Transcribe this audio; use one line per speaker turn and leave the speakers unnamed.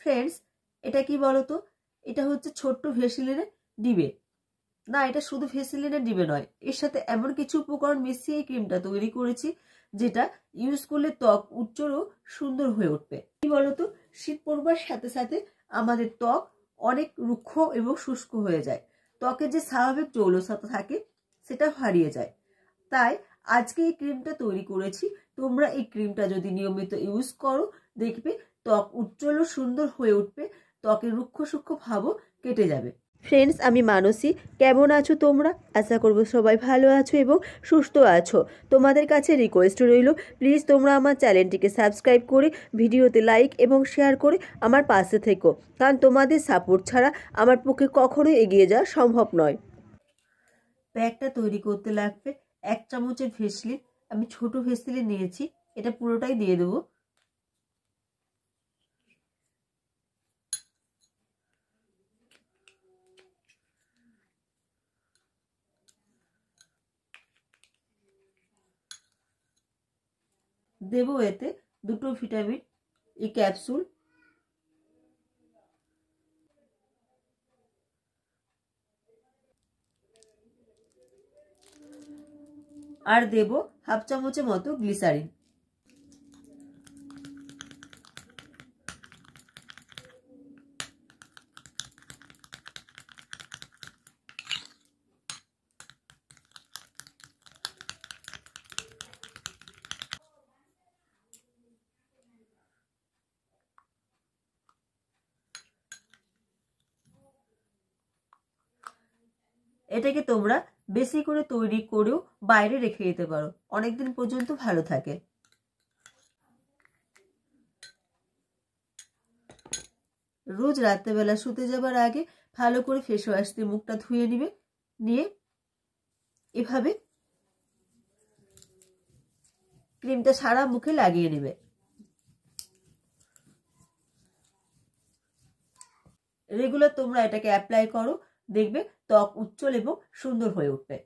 Friends, এটা কি বলতো, এটা হচ্ছে ছোট্ট ভেসলিনের ডিবে। না, এটা শুধু ভেসলিনের ডিবে নয়, এর সাথে এমন কিছু উপকরণ মিশিয়ে এই ক্রিমটা তৈরি করেছি যেটা ইউজ করলে ত্বক উজ্জ্বল ও সুন্দর হয়ে উঠবে। কি বলতো, শীত পড়বার সাথে সাথে আমাদের ত্বক অনেক রুক্ষ এবং শুষ্ক হয়ে যায়, ত্বকের যে স্বাভাবিক জৌলসতা থাকে সেটা হারিয়ে যায়। তাই আজকে এই ক্রিমটা তৈরি করেছি। তোমরা এই ক্রিমটা যদি নিয়মিত ইউজ করো, দেখবে ত্বক উজ্জ্বল ও সুন্দর হয়ে উঠবে, ত্বকের রুক্ষ সূক্ষ্ম ভাবও কেটে যাবে। ফ্রেন্ডস, আমি মানসী। কেমন আছো তোমরা? আশা করব সবাই ভালো আছো এবং সুস্থ আছো। তোমাদের কাছে রিকোয়েস্ট রইল, প্লিজ তোমরা আমার চ্যানেলটিকে সাবস্ক্রাইব করে ভিডিওতে লাইক এবং শেয়ার করে আমার পাশে থেকো, কারণ তোমাদের সাপোর্ট ছাড়া আমার পক্ষে কখনোই এগিয়ে যাওয়া সম্ভব নয়। প্যাকটা তৈরি করতে লাগবে 1 চামচের ভেসলিন। আমি ছোট ভেসলিন নিয়েছি, এটা পুরোটাই দিয়ে দেবো। দেব এতে 2টো ভিটামিন ই ক্যাপসুল, আর দেব 1/2 চামচের মতো গ্লিসারিন। এটাকে তোমরা বেশি করে তৈরি করেও বাইরে রেখে দিতে পারো, অনেকদিন পর্যন্ত ভালো থাকে। রোজ রাত্রেবেলা শুতে যাবার আগে ভালো করে ফেস ওয়াশ দিয়ে মুখটা ধুয়ে নিবে, নিয়ে এভাবে ক্রিমটা সারা মুখে লাগিয়ে নেবে। রেগুলার তোমরা এটাকে অ্যাপ্লাই করো, দেখবে ত্বক উজ্জ্বল এবং সুন্দর হয়ে উঠবে।